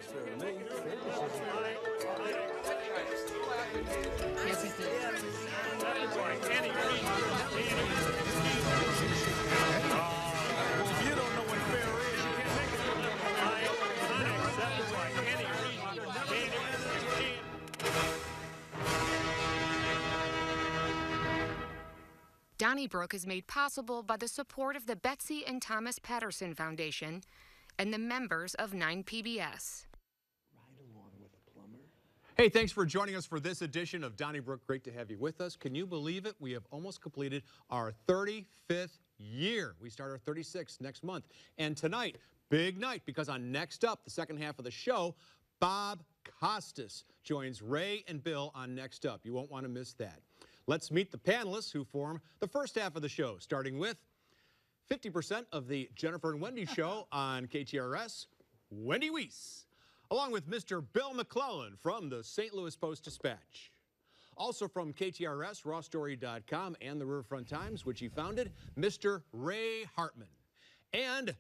Yes, he did. If you don't know what fair is, you can't make it. Donnybrook is made possible by the support of the Betsy and Thomas Patterson Foundation and the members of 9PBS. Hey, thanks for joining us for this edition of Donnybrook. Great to have you with us. Can you believe it? We have almost completed our 35th year. We start our 36th next month. And tonight, big night, because on Next Up, the second half of the show, Bob Costas joins Ray and Bill on Next Up. You won't want to miss that. Let's meet the panelists who form the first half of the show, starting with 50% of the Jennifer and Wendy show on KTRS, Wendy Wiese, along with Mr. Bill McClellan from the St. Louis Post-Dispatch. Also from KTRS, rawstory.com, and the Riverfront Times, which he founded, Mr. Ray Hartmann. And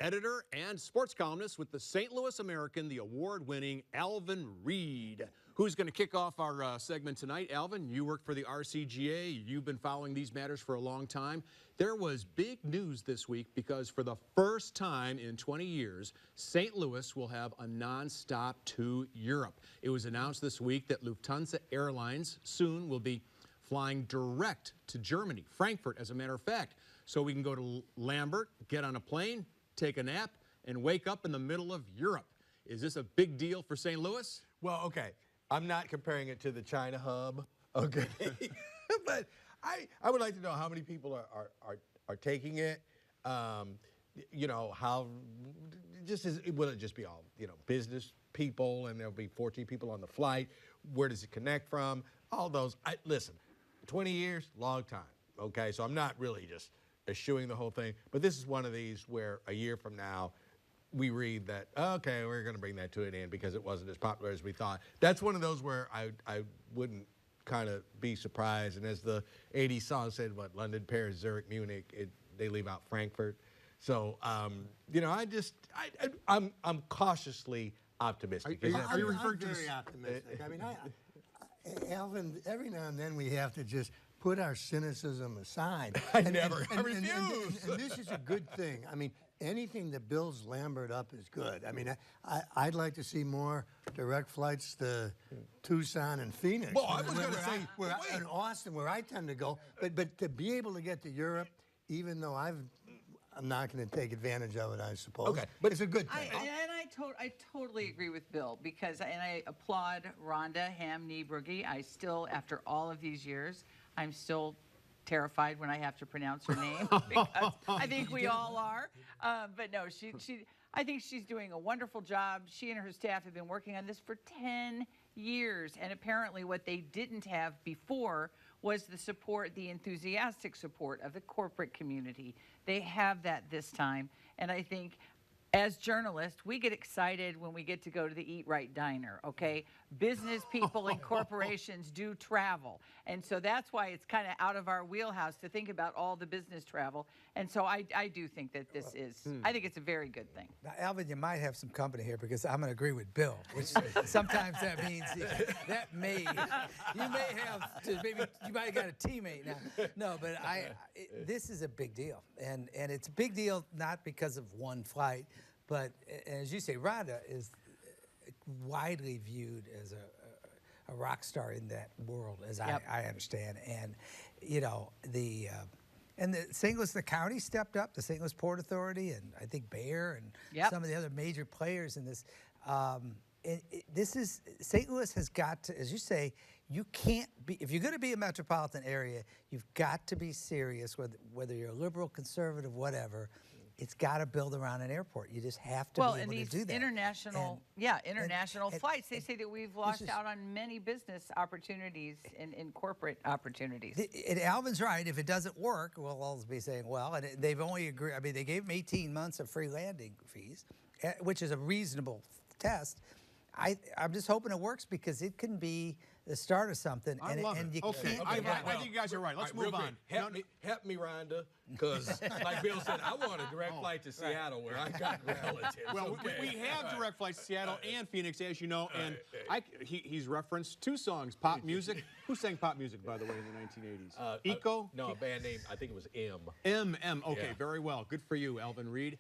editor and sports columnist with the St. Louis American, the award-winning Alvin Reid, who's going to kick off our segment tonight. Alvin, you work for the RCGA. You've been following these matters for a long time. There was big news this week because for the first time in 20 years, St. Louis will have a nonstop to Europe. It was announced this week that Lufthansa Airlines soon will be flying direct to Germany, Frankfurt, as a matter of fact. So we can go to Lambert, get on a plane, take a nap, and wake up in the middle of Europe. Is this a big deal for St. Louis? Well, okay. I'm not comparing it to the China hub, okay? But I would like to know how many people are taking it. You know, how, will it just be all, business people, and there'll be 14 people on the flight? Where does it connect from? All those. Listen, 20 years, long time, okay? So I'm not really just eschewing the whole thing, but this is one of these where a year from now, we read that, okay, we're going to bring that to an end because it wasn't as popular as we thought. That's one of those where I wouldn't kind of be surprised. And as the 80s song said, what, London, Paris, Zurich, Munich, they leave out Frankfurt. So, I'm cautiously optimistic. Are you referring to very optimistic? I mean, Alvin, every now and then we have to just put our cynicism aside. I refuse. And this is a good thing. I mean, anything that builds Lambert up is good. I mean, I'd like to see more direct flights to Tucson and Phoenix. Well, I was going to say, in Austin, where I tend to go. But to be able to get to Europe, even though I'm not going to take advantage of it, I suppose. Okay, but it's a good thing. I totally agree with Bill because, and I applaud Rhonda Ham-Niebrugge. I still, after all of these years, I'm still terrified when I have to pronounce her name because I think we all are. But no, I think she's doing a wonderful job. She and her staff have been working on this for 10 years. And apparently what they didn't have before was the support, the enthusiastic support of the corporate community. They have that this time. And I think as journalists, we get excited when we get to go to the Eat Right Diner, okay? Business people and corporations do travel. And so that's why it's kind of out of our wheelhouse to think about all the business travel. And so I do think that this is, I think it's a very good thing. Now, Alvin, you might have some company here because I'm going to agree with Bill, which sometimes that means you may have to, maybe you might have got a teammate now. No, but this is a big deal. And it's a big deal not because of one flight, but as you say, Rhonda is widely viewed as a rock star in that world, as I understand. And, and the St. Louis, the county stepped up, the St. Louis Port Authority, and I think Bayer and some of the other major players in this. St. Louis has got to, as you say, you can't be, if you're going to be a metropolitan area, you've got to be serious, whether you're a liberal, conservative, whatever. It's got to build around an airport. You just have to be able to do that. International flights, they say that we've lost out on many business opportunities and corporate opportunities. Alvin's right. If it doesn't work, we'll always be saying, well, and they've only agreed. I mean, they gave him 18 months of free landing fees, which is a reasonable test. I'm just hoping it works because it can be the start of something. I love it. You Okay, can't I give up. think you guys are right. Let's All right, move real on. quick, help me, Rhonda, because like Bill said, I want a direct flight to Seattle where I got relatives. Well, okay? we have direct flights to Seattle and Phoenix, as you know, and he's referenced 2 songs, pop music. Who sang pop music, by the way, in the 1980s? Eco? No, a band name, I think it was M. M. Okay, Yeah. very well. Good for you, Alvin Reid.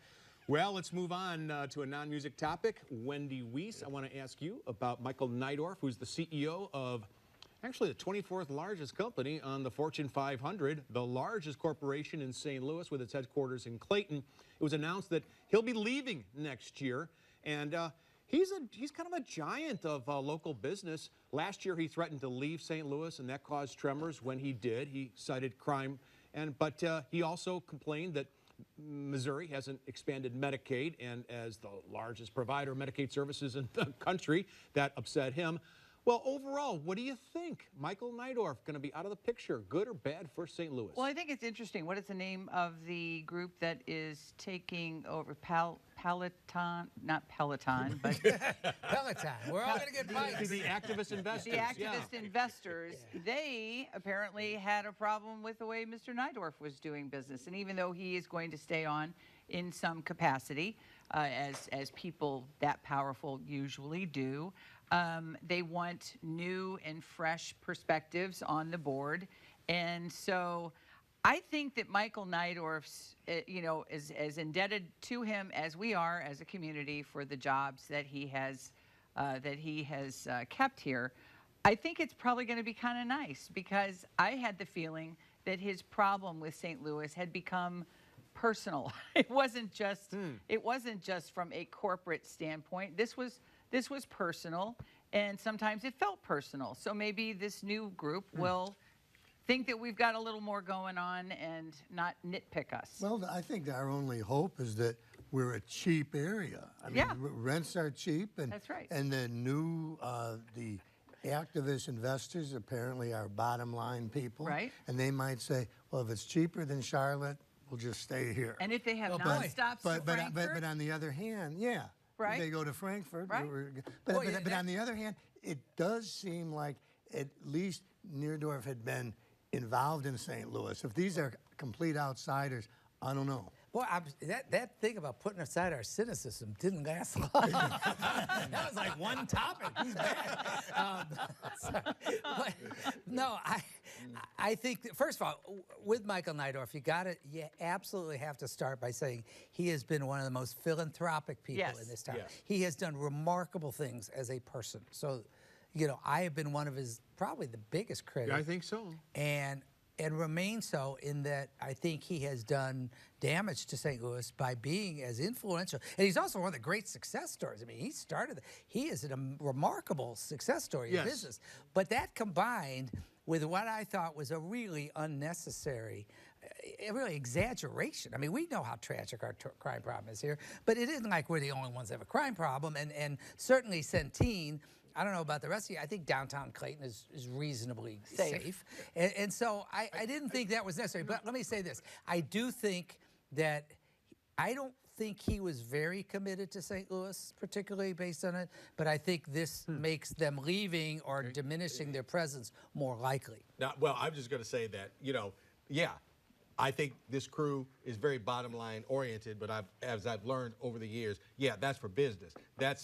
Well, let's move on to a non-music topic. Wendy Wiese, I want to ask you about Michael Neidorff, who's the CEO of actually the 24th largest company on the Fortune 500, the largest corporation in St. Louis with its headquarters in Clayton. It was announced that he'll be leaving next year, and he's kind of a giant of local business. Last year, he threatened to leave St. Louis, and that caused tremors when he did. He cited crime, but he also complained that Missouri hasn't expanded Medicaid, and as the largest provider of Medicaid services in the country, that upset him. Well, overall, what do you think? Michael Neidorff going to be out of the picture, good or bad for St. Louis? Well, I think it's interesting. What is the name of the group that is taking over Peloton? Not Peloton, but Peloton. We're all going to get bikes. the activist investors. the activist investors. They apparently had a problem with the way Mr. Neidorff was doing business. And even though he is going to stay on in some capacity, as people that powerful usually do, they want new and fresh perspectives on the board. And so I think that Michael Neidorff's, is as indebted to him as we are as a community for the jobs that he has kept here. I think it's probably going to be kind of nice because I had the feeling that his problem with St. Louis had become personal. It wasn't just from a corporate standpoint. This was personal, and sometimes it felt personal. So maybe this new group will think that we've got a little more going on and not nitpick us. Well, I think our only hope is that we're a cheap area. I mean, Yeah. rents are cheap, and That's right. And the new the activist investors apparently are bottom line people, Right. And they might say, well, if it's cheaper than Charlotte, we'll just stay here. And if they have Well, nonstops to Frankfurt, But on the other hand, yeah, Right. they go to Frankfurt. Right. But on the other hand, it does seem like at least Neidorff had been involved in St. Louis. If these are complete outsiders, I don't know. Boy, that thing about putting aside our cynicism didn't last long. That was like one topic. He's bad. But, no, I think that, first of all, with Michael Neidorff, you absolutely have to start by saying he has been one of the most philanthropic people Yes. in this town. Yes. He has done remarkable things as a person. So, I have been one of his probably the biggest critics. I think so. And remain so in that I think he has done damage to St. Louis by being as influential. And he's also one of the great success stories. I mean, he is a remarkable success story in business. But that combined with what I thought was a really unnecessary, really exaggeration. I mean, we know how tragic our crime problem is here, but it isn't like we're the only ones that have a crime problem. And certainly Centene, I don't know about the rest of you. I think downtown Clayton is reasonably safe. And so I didn't think that was necessary. But let me say this. I do think that I don't think he was very committed to St. Louis, particularly based on it. But I think this makes them leaving or diminishing their presence more likely. Now, well, I'm just going to say that, I think this crew is very bottom line oriented, but as I've learned over the years, that's for business. That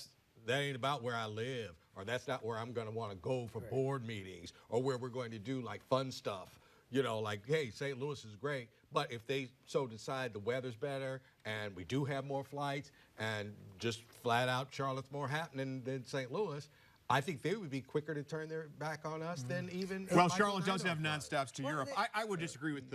ain't about where I live, or that's not where I'm going to want to go for board meetings, or where we're going to do like fun stuff. Like, hey, St. Louis is great, but if they so decide the weather's better and we do have more flights and just flat out Charlotte's more happening than St. Louis, I think they would be quicker to turn their back on us than even. Well, Michael Charlotte does have Neidorff nonstops to Europe. I would disagree with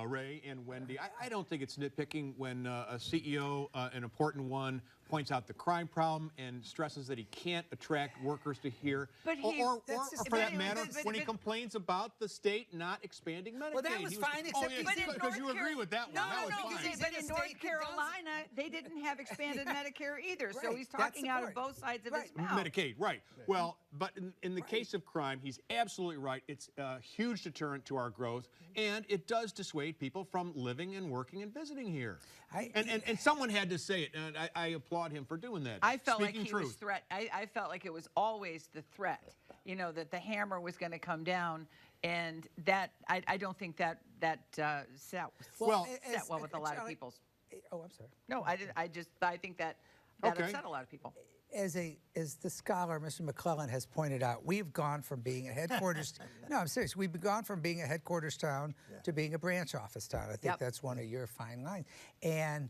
Ray and Wendy. I don't think it's nitpicking when a CEO, an important one, points out the crime problem and stresses that he can't attract workers to here. But he- or that's just- for that but- matter, but- when he but- complains about the state not expanding Medicaid. Well, that was fine, except he said- because you agree with that one. No, that no, was no, fine. because but in North Carolina, they didn't have expanded Medicare either. So Right, he's that's talking the out of point. both sides of his Right. mouth. Medicaid, right. Well, but in the case of crime, he's absolutely right. It's a huge deterrent to our growth, and it does dissuade people from living and working and visiting here. And someone had to say it, and I applaud applaud him for doing that. I felt Speaking like he truth. was threat. I felt like it was always the threat, you know, that the hammer was going to come down, and that I don't think that sat well with a lot of people. Oh, I'm sorry. No, I think that Okay. upset a lot of people. As the scholar, Mr. McClellan, has pointed out, we've gone from being a headquarters. No, I'm serious. We've gone from being a headquarters town to being a branch office town. I think Yep. that's one of your fine lines. And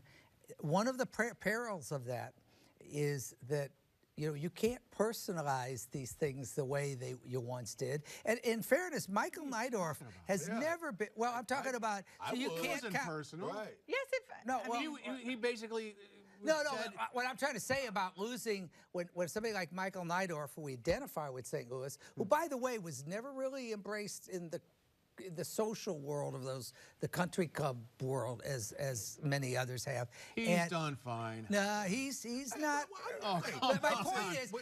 one of the perils of that is that you can't personalize these things the way you once did. And in fairness, Michael Neidorff has never been. Well, I'm talking about. So you would. can't It wasn't personal. Right. Yes, No, I well, mean, he basically. No, said, what I'm trying to say about losing, when somebody like Michael Neidorff, who we identify with St. Louis, who, by the way, was never really embraced in the social world of the country club world as many others have. He's done fine. No, he's not. Oh, But my come point on. is,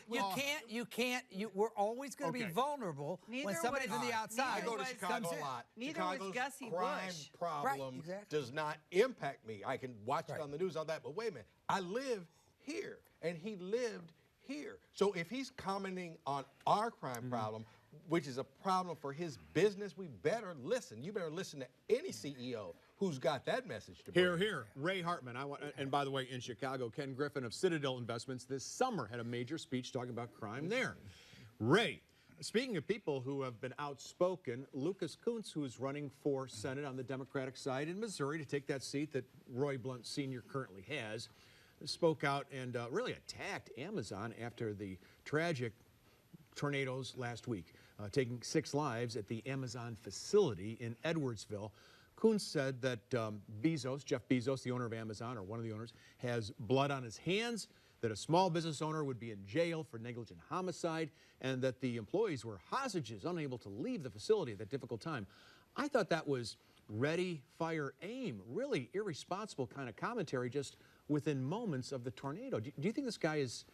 you can't. We're always going to be Okay. vulnerable Neither when somebody was- from the outside I go to was- Chicago comes a in. lot. Neither was Chicago's Gussie crime Bush. problem exactly. does not impact me. I can watch Right. it on the news, all that, but wait a minute. I live here, and he lived here. So if he's commenting on our crime problem, which is a problem for his business, we better listen. You better listen to any CEO who's got that message to bring. Here, Ray Hartman. And by the way, in Chicago, Ken Griffin of Citadel Investments this summer had a major speech talking about crime there. Ray, speaking of people who have been outspoken, Lucas Kunce, who is running for Senate on the Democratic side in Missouri to take that seat that Roy Blunt Sr. currently has, spoke out and really attacked Amazon after the tragic tornadoes last week, taking 6 lives at the Amazon facility in Edwardsville. Kunz said that Jeff Bezos, the owner of Amazon, or one of the owners, has blood on his hands, that a small business owner would be in jail for negligent homicide, and that the employees were hostages, unable to leave the facility at that difficult time. I thought that was ready, fire, aim, really irresponsible kind of commentary just within moments of the tornado. Do you think this guy is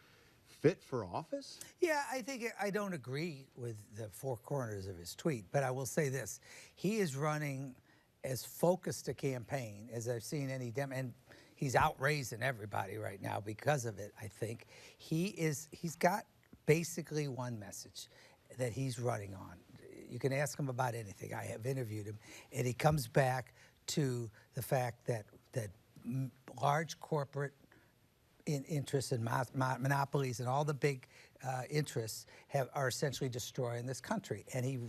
fit for office? Yeah, I don't agree with the 4 corners of his tweet, but I will say this. He is running as focused a campaign as I've seen any and he's outraising everybody right now because of it, I think. He's got basically one message that he's running on. You can ask him about anything. I have interviewed him, and he comes back to the fact that large corporate interests and monopolies and all the big interests are essentially destroying this country. And he's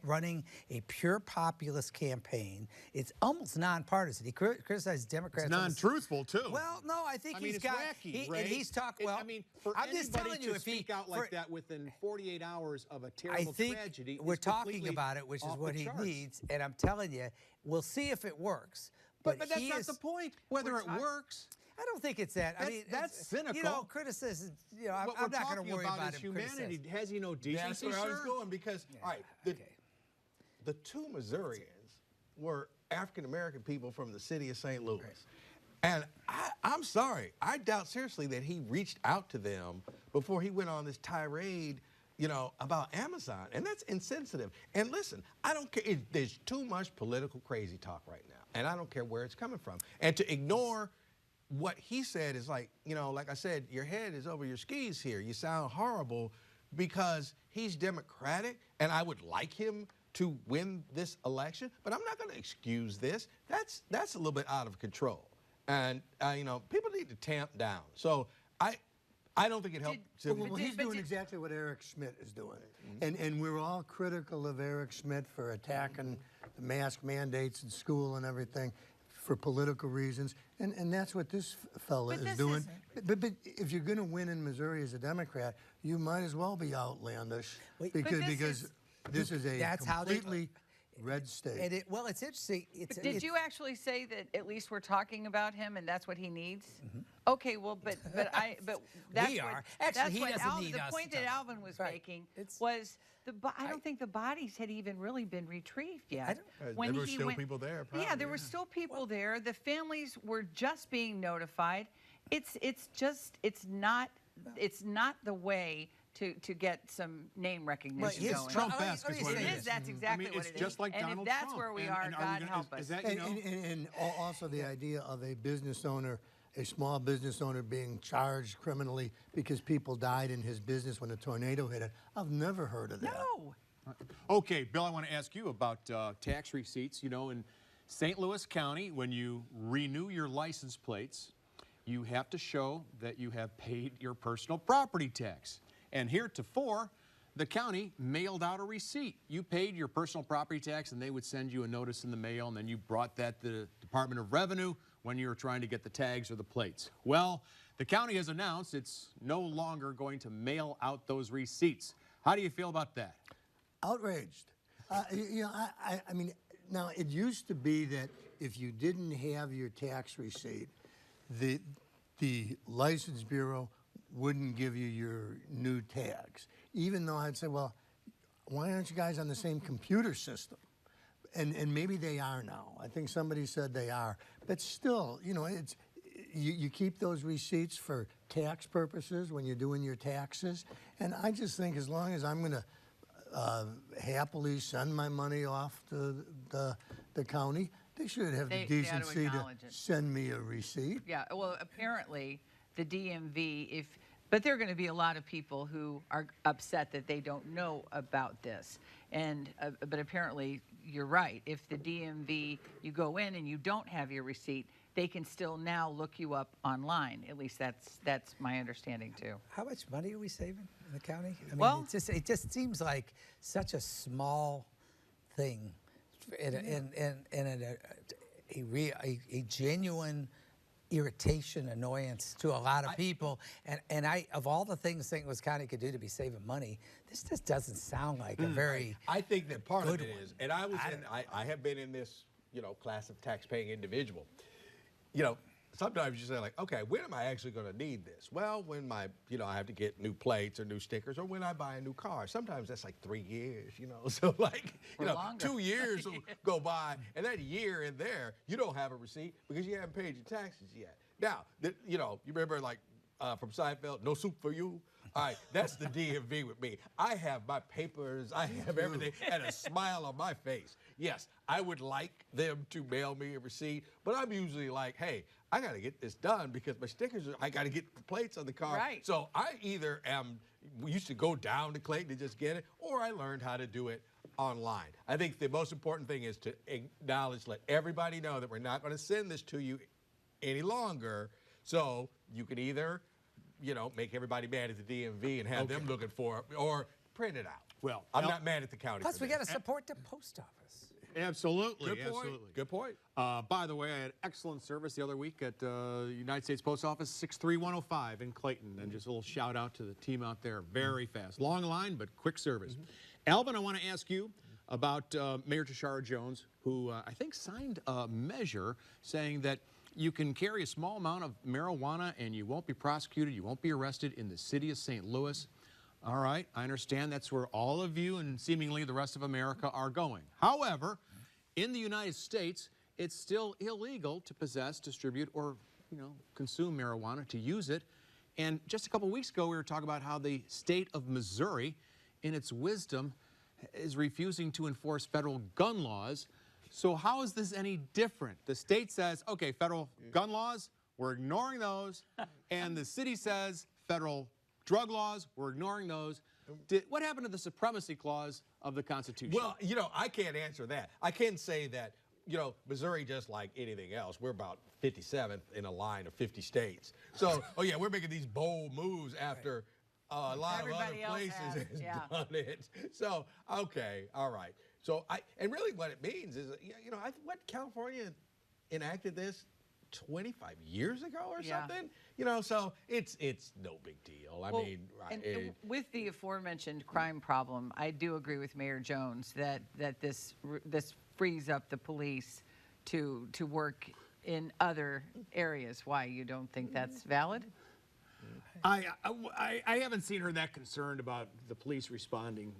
running a pure populist campaign. It's almost nonpartisan. He criticized Democrats. It's non-truthful, too. Well, no, I think it's got. wacky, Ray. And he's talking. Well, I mean, for I'm just anybody telling you, to if he speak out like that within 48 hours of a I terrible think tragedy, we're is talking completely about it, which is off what the he charts. needs. And I'm telling you, we'll see if it works. But that's he not is, the point. Whether it works. I don't think it's that. I mean, that's cynical. You know, criticism. You know, What I'm we're not going talking to worry about about is him humanity. criticizing. Has he no That's decency, where I was sir? going because, all right, the 2 Missourians were African-American people from the city of St. Louis. And I'm sorry, I doubt seriously that he reached out to them before he went on this tirade, about Amazon. And that's insensitive. And listen, I don't care. There's too much political crazy talk right now. And I don't care where it's coming from. And to ignore what he said is like, like I said, your head is over your skis here. You sound horrible because he's Democratic, and I would like him to win this election, but I'm not going to excuse this. That's a little bit out of control. And, people need to tamp down. So I don't think it helped. Well, he's doing exactly what Eric Schmidt is doing. And we're all critical of Eric Schmidt for attacking the mask mandates in school and everything for political reasons. And that's what this fella is doing. But if you're going to win in Missouri as a Democrat, you might as well be outlandish because this is a completely red state. And it's interesting. Did you actually say that at least we're talking about him and that's what he needs? Okay, well, but that's We what, are. Actually, that's he what doesn't need the us point to that talk. Alvin was Right. making It's- was I don't think the bodies had even really been retrieved yet. There were still people there, Yeah, probably, there were still people there. The families were just being notified. It's not the way to get some name recognition Well, going. Trump-esque is what It it is. is. That's exactly what it's it is. just like and Donald if that's Trump. where we And are, are we God gonna- help us. Is that, And also the idea of a business owner a small business owner being charged criminally because people died in his business when a tornado hit it. I've never heard of that. No. Okay, Bill, I want to ask you about tax receipts. You know, in St. Louis County, when you renew your license plates, you have to show that you have paid your personal property tax. And heretofore, the county mailed out a receipt. You paid your personal property tax, and they would send you a notice in the mail, and then you brought that to the Department of Revenue when you were trying to get the tags or the plates. Well, the county has announced it's no longer going to mail out those receipts. How do you feel about that? Outraged. You know, I mean, now it used to be that if you didn't have your tax receipt, the License Bureau wouldn't give you your new tags. Even though I'd say, well, why aren't you guys on the same computer system? And maybe they are now. I think somebody said they are. But still, you know, it's you keep those receipts for tax purposes when you're doing your taxes. And I just think as long as I'm going to happily send my money off to the county, they should have the decency to send me a receipt. Yeah, well, apparently the DMV, but there are going to be a lot of people who are upset that they don't know about this. And but apparently you're right. If the DMV, you go in and you don't have your receipt, they can still now look you up online. At least that's my understanding too. How much money are we saving in the county? I mean, Well, it just seems like such a small thing, and a genuine irritation, annoyance to a lot of people. And I, of all the things St. Louis County could do to be saving money, this just doesn't sound like a very. I think that part of it good is, one. and I have been in this, you know, class of tax-paying individual. You know, sometimes you say like, okay, when am I actually going to need this? Well, when I have to get new plates or new stickers, or when I buy a new car. Sometimes that's like 3 years, you know. So like, Or longer. 2 years will go by, and that year in there, you don't have a receipt because you haven't paid your taxes yet. Now, you remember like from Seinfeld, no soup for you? All right, that's the DMV with me. I have my papers, I have everything, and a smile on my face. Yes, I would like them to mail me a receipt, but I'm usually like, hey, I got to get this done because my stickers I got to get the plates on the car. Right. So I either we used to go down to Clayton to just get it, or I learned how to do it online. I think the most important thing is to acknowledge, let everybody know that we're not going to send this to you any longer. So you can either, make everybody mad at the DMV and have them looking for it, or print it out. Well, I'm not mad at the county. Plus, for we this. got to support the post office. Absolutely. Good point. Absolutely. Good point. By the way, I had excellent service the other week at United States Post Office 63105 in Clayton. And just a little shout out to the team out there. Very fast. Long line, but quick service. Alvin, I want to ask you about Mayor Tashara Jones, who I think signed a measure saying that you can carry a small amount of marijuana and you won't be prosecuted, you won't be arrested in the city of St. Louis. All right, I understand that's where all of you and seemingly the rest of America are going. However, in the United States, it's still illegal to possess, distribute, or consume marijuana, to use it. And just a couple weeks ago, we were talking about how the state of Missouri, in its wisdom, is refusing to enforce federal gun laws. So how is this any different? The state says, okay, federal gun laws, we're ignoring those. And the city says, federal drug laws, we're ignoring those. What happened to the supremacy clause of the Constitution? Well, I can't answer that. I can say that, Missouri, just like anything else, we're about 57th in a line of 50 states. So, we're making these bold moves after a lot Everybody of other else places has yeah. done it. So, okay, all right. So, and really what it means is, what California enacted this 25 years ago or something, so it's no big deal. I mean, with the aforementioned crime problem, I do agree with Mayor Jones that this frees up the police to work in other areas. Why, you don't think that's valid? I haven't seen her that concerned about the police responding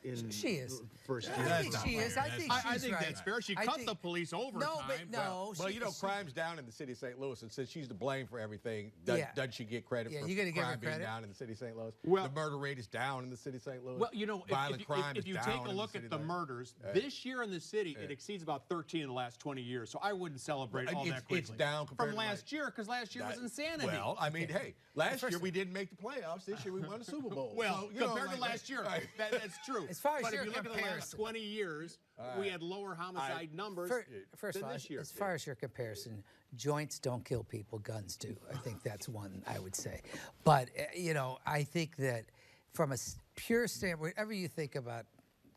in She is. first year. I think she is. I think I she's think right. that's fair. She I cut think- the police overtime. No, but no. Well, she- you know, she- crime's down in the city of St. Louis, and since she's to blame for everything, Yeah. doesn't she get credit Yeah, for you gotta give her crime being credit. down in the city of St. Louis? Well- the murder rate is down in the city of St. Louis. Well, you know, violent crime if is you down take in a look city at the of St. murders, this year in the city, it exceeds about 13 in the last 20 years. So I wouldn't celebrate all that quickly. It's down compared from to last year, because last year was insanity. Well, I mean, hey, last year we didn't make the playoffs. This year we won the Super Bowl. Well, So, you know, compared to like- last year, right. that's true. As far as but your if you look at the last comparison- 20 years, we had lower homicide numbers First than of all, this year. as far as your comparison, joints don't kill people, guns do. I think that's one I would say. But, you know, I think that from a pure standpoint, whatever you think about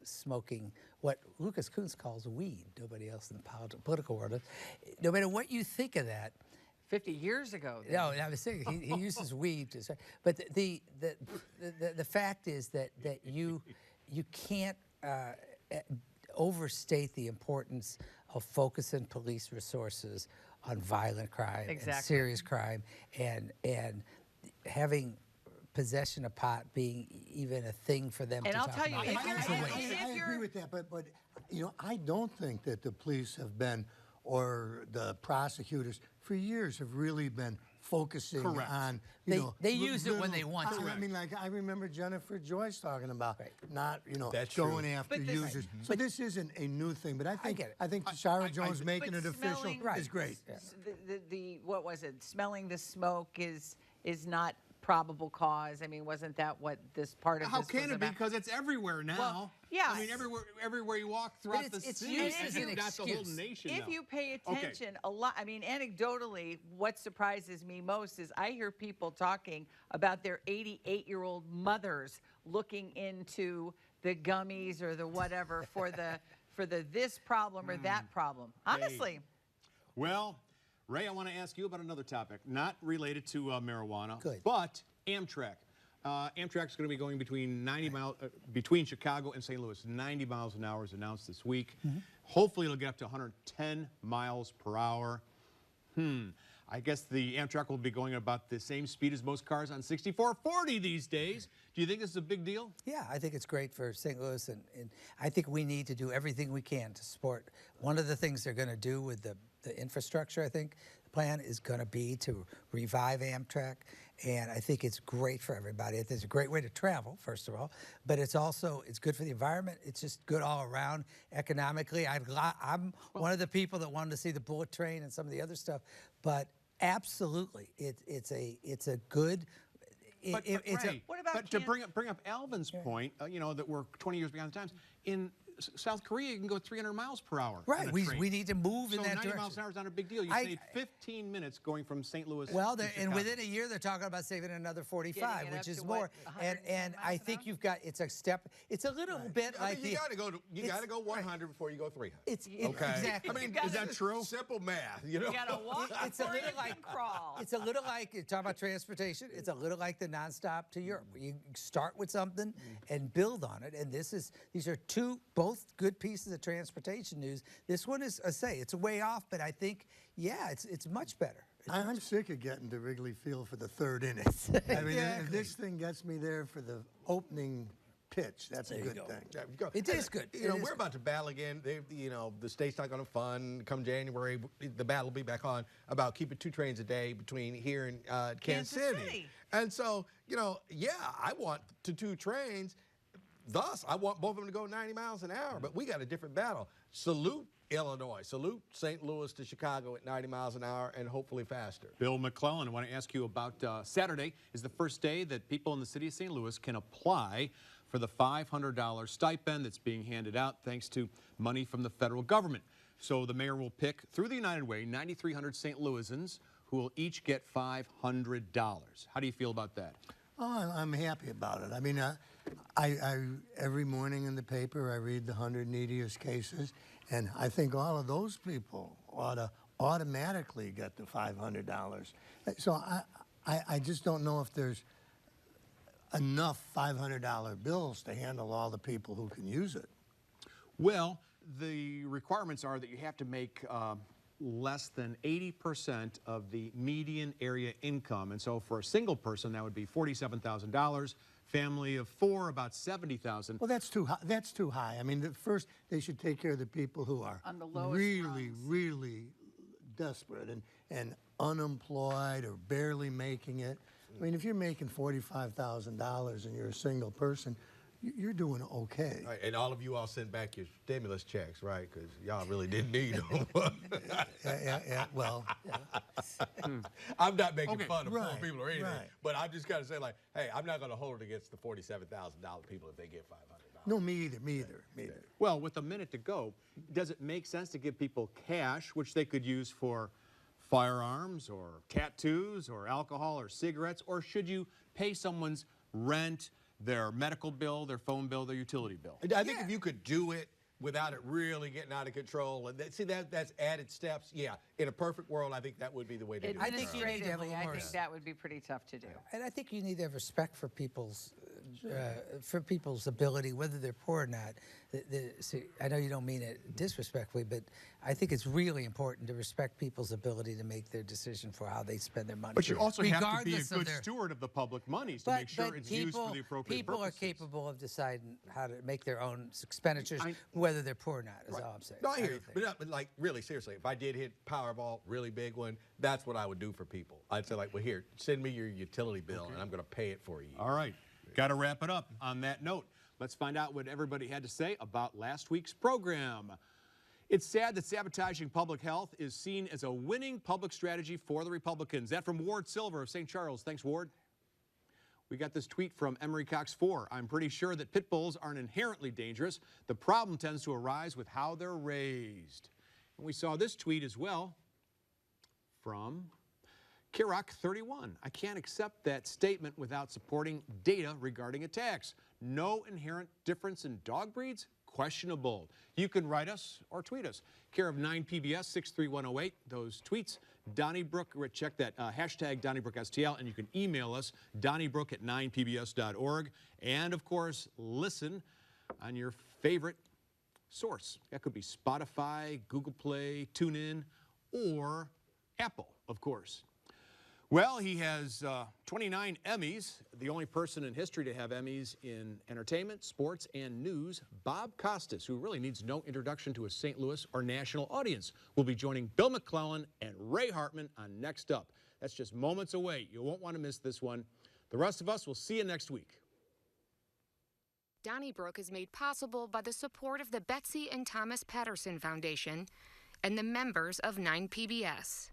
smoking, what Lucas Kunz calls weed, nobody else in the political world, no matter what you think of that, 50 years ago. then. no, I was saying he uses weed to say, but the fact is that you can't overstate the importance of focusing police resources on violent crime and Exactly. serious crime, and having possession of pot being even a thing for them And to I'll talk tell you, about. if you're, It's a and waste. I if agree you're, with that, but you know, I don't think that the police have been, or the prosecutors for years have really been focusing Correct. on. They- You know, they use it when they want to. I mean, like I remember Jennifer Joyce talking about not, you know, That's going true. after But this- users. So this isn't a new thing, but I think get it. I think Shara Jones making but it official smelling- is great. the what was it? Smelling the smoke is not probable cause. I mean, wasn't that what this part of How this can was it be? about? Because it's everywhere now. Well, yeah. I mean, everywhere you walk throughout it's- the it's city, used and as an not the whole excuse. nation If now. you pay Okay. attention, a lot, I mean, anecdotally, what surprises me most is I hear people talking about their 88-year-old mothers looking into the gummies or the whatever for the this problem or that problem. Honestly, Well, Ray, I want to ask you about another topic, not related to marijuana, Good. but Amtrak. Amtrak's going to be going between Chicago and St. Louis. 90 miles an hour is announced this week. Hopefully, it'll get up to 110 miles per hour. I guess the Amtrak will be going about the same speed as most cars on 6440 these days. Do you think this is a big deal? Yeah, I think it's great for St. Louis, and I think we need to do everything we can to support. One of the things they're going to do with the infrastructure, I think, the plan is going to be to revive Amtrak, and I think it's great for everybody. It's a great way to travel, first of all, but it's good for the environment. It's just good all around economically. I'm one of the people that wanted to see the bullet train and some of the other stuff, but absolutely, it's a good. But Ray, What about but to bring up Alvin's point, you know, that we're 20 years behind the times, in South Korea, you can go 300 miles per hour. Right, on a we train. need to move So in that 90 direction. miles an hour is not a big deal. You I- save 15 minutes going from St. Louis Well, to and Chicago. within a year, they're talking about saving another 45, Getting it which up is to more. what, And 110 I miles an think hour? you've got it's a step. It's a little bit I like mean, you got to go. You it's- got to go 100 before you go 300. Okay. Exactly. I mean, gotta- is that true? Simple math, you know. you gotta walk It's a before little you like can crawl. It's a little like you talk about transportation. It's a little like the nonstop to Europe. Where you start with something and build on it. And these are both good pieces of transportation news. This one is it's a way off, but I think it's much better. I'm sick of getting to Wrigley Field for the third inning. I mean, if this thing gets me there for the opening pitch, that's a good thing. Yeah, go. It is good. You know, It is we're about to battle again. The state's not going to fund. Come January, the battle will be back on about keeping 2 trains a day between here and Kansas City. And so, you know, I want 2 trains. Thus, I want both of them to go 90 miles an hour. But we got a different battle. Salute Illinois. Salute St. Louis to Chicago at 90 miles an hour and hopefully faster. Bill McClellan, I want to ask you about Saturday is the first day that people in the city of St. Louis can apply for the $500 stipend that's being handed out thanks to money from the federal government. So the mayor will pick, through the United Way, 9,300 St. Louisans who will each get $500. How do you feel about that? Oh, I'm happy about it. I mean, I every morning in the paper I read the 100 neediest cases, and I think all of those people ought to automatically get the $500. So I just don't know if there's enough $500 bills to handle all the people who can use it. Well, the requirements are that you have to make less than 80% of the median area income. And so for a single person, that would be $47,000. Family of 4, about $70,000. Well, that's too high. That's too high. I mean, first they should take care of the people who are On the lowest really, rungs. really desperate and unemployed or barely making it. I mean, if you're making $45,000 and you're a single person, you're doing okay. Right, and all of you all sent back your stimulus checks, right? Because y'all really didn't need them. Yeah. Well, yeah. I'm not making fun of poor Right, people or anything, right. but I'm just got to say, like, hey, I'm not going to hold it against the $47,000 people if they get $500. No, me either. Well, with a minute to go, does it make sense to give people cash, which they could use for firearms or tattoos or alcohol or cigarettes, or should you pay someone's rent, their medical bill, their phone bill, their utility bill? I think if you could do it without it really getting out of control, and that's added steps. Yeah, in a perfect world, I think that would be the way to do it. I think you need to have a Administratively, little I more think that would be pretty tough to do. And I think you need to have respect for people's ability, whether they're poor or not. See, I know you don't mean it disrespectfully, but I think it's really important to respect people's ability to make their decision for how they spend their money. But you also have to be a Regardless of good their- steward of the public monies to make sure it's used for the appropriate people purposes. are capable of deciding how to make their own expenditures, whether they're poor or not, is all I'm saying. No, I hear you. think. But like, really, seriously, if I did hit Powerball, really big one, that's what I would do for people. I'd say, like, well, here, send me your utility bill, and I'm going to pay it for you. All right, got to wrap it up on that note. Let's find out what everybody had to say about last week's program. It's sad that sabotaging public health is seen as a winning public strategy for the Republicans. That from Ward Silver of St. Charles. Thanks, Ward. We got this tweet from Emery Cox 4. I'm pretty sure that pit bulls aren't inherently dangerous. The problem tends to arise with how they're raised. And we saw this tweet as well from Kirok 31. I can't accept that statement without supporting data regarding attacks. No inherent difference in dog breeds? Questionable. You can write us or tweet us. Care of 9PBS 63108. Those tweets, Donnybrook, check that hashtag DonnybrookSTL, and you can email us, donnybrook@9pbs.org. And of course, listen on your favorite source. That could be Spotify, Google Play, TuneIn, or Apple, of course. Well, he has 29 Emmys, the only person in history to have Emmys in entertainment, sports, and news. Bob Costas, who really needs no introduction to a St. Louis or national audience, will be joining Bill McClellan and Ray Hartman on Next Up. That's just moments away. You won't want to miss this one. The rest of us will see you next week. Donnybrook is made possible by the support of the Betsy and Thomas Patterson Foundation and the members of 9PBS.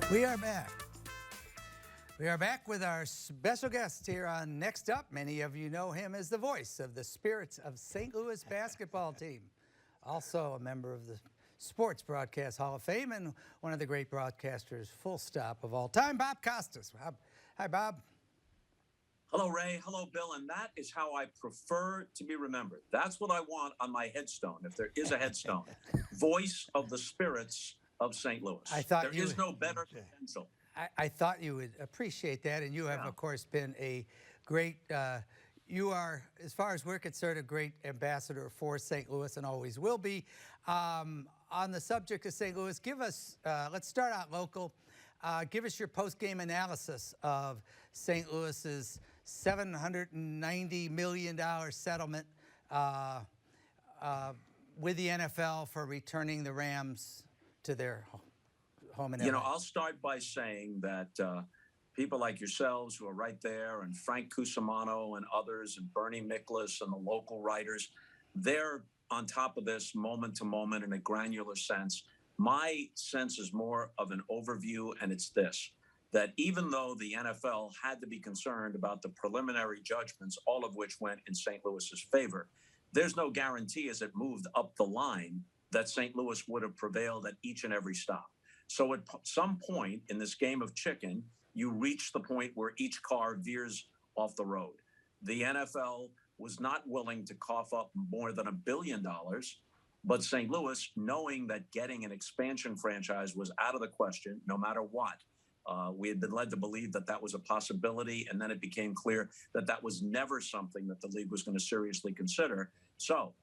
We are back. We are back with our special guest here on Next Up. Many of you know him as the voice of the Spirits of St. Louis basketball team. Also a member of the Sports Broadcast Hall of Fame and one of the great broadcasters, full stop, of all time, Bob Costas. Hi, Bob. Hello, Ray. Hello, Bill. And that is how I prefer to be remembered. That's what I want on my headstone, if there is a headstone. Voice of the Spirits of St. Louis. I thought there is no better potential. I thought you would appreciate that, and you have, of course, been a great, you are, as far as we're concerned, a great ambassador for St. Louis and always will be. On the subject of St. Louis, give us, let's start out local. Give us your post-game analysis of St. Louis's $790 million settlement with the NFL for returning the Rams to their home in You know, LA. I'll start by saying that people like yourselves who are right there, and Frank Cusimano and others, and Bernie Miklasz and the local writers, they're on top of this moment to moment in a granular sense. My sense is more of an overview, and it's this: that even though the NFL had to be concerned about the preliminary judgments, all of which went in St. Louis's favor, there's no guarantee as it moved up the line that St. Louis would have prevailed at each and every stop. So at some point in this game of chicken, you reach the point where each car veers off the road. The NFL was not willing to cough up more than $1 billion, but St. Louis, knowing that getting an expansion franchise was out of the question, no matter what, we had been led to believe that that was a possibility, and then it became clear that that was never something that the league was going to seriously consider. So,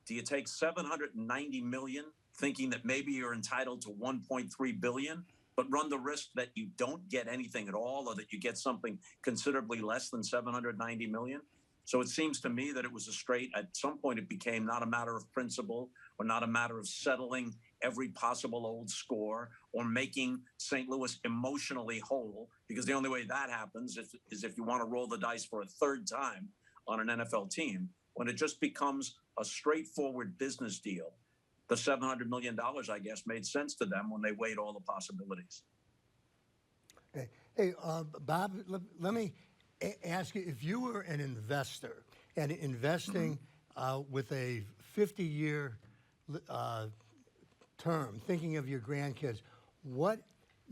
do you take $790 million, thinking that maybe you're entitled to $1.3 billion, but run the risk that you don't get anything at all, or that you get something considerably less than $790 million? So it seems to me that it was at some point it became not a matter of principle, or not a matter of settling every possible old score, or making St. Louis emotionally whole, because the only way that happens is if you want to roll the dice for a third time on an NFL team. When it just becomes a straightforward business deal, the $700 million, I guess, made sense to them when they weighed all the possibilities. Okay. Hey, Bob, let me ask you, if you were an investor and investing with a 50-year term, thinking of your grandkids, what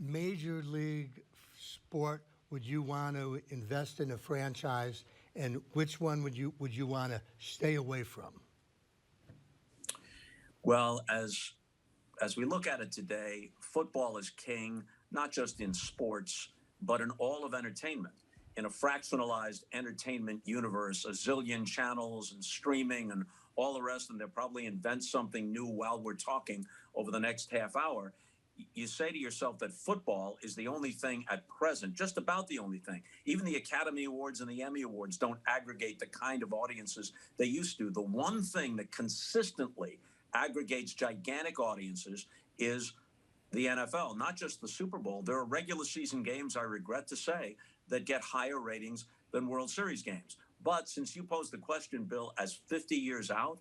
major league sport would you want to invest in a franchise, and which one would you want to stay away from? Well, as we look at it today, football is king, not just in sports, but in all of entertainment. In a fractionalized entertainment universe, a zillion channels and streaming and all the rest, and they'll probably invent something new while we're talking over the next half hour. You say to yourself that football is the only thing at present, just about the only thing. Even the Academy Awards and the Emmy Awards don't aggregate the kind of audiences they used to. The one thing that consistently aggregates gigantic audiences is the NFL, not just the Super Bowl. There are regular season games, I regret to say, that get higher ratings than World Series games. But since you posed the question, Bill, as 50 years out,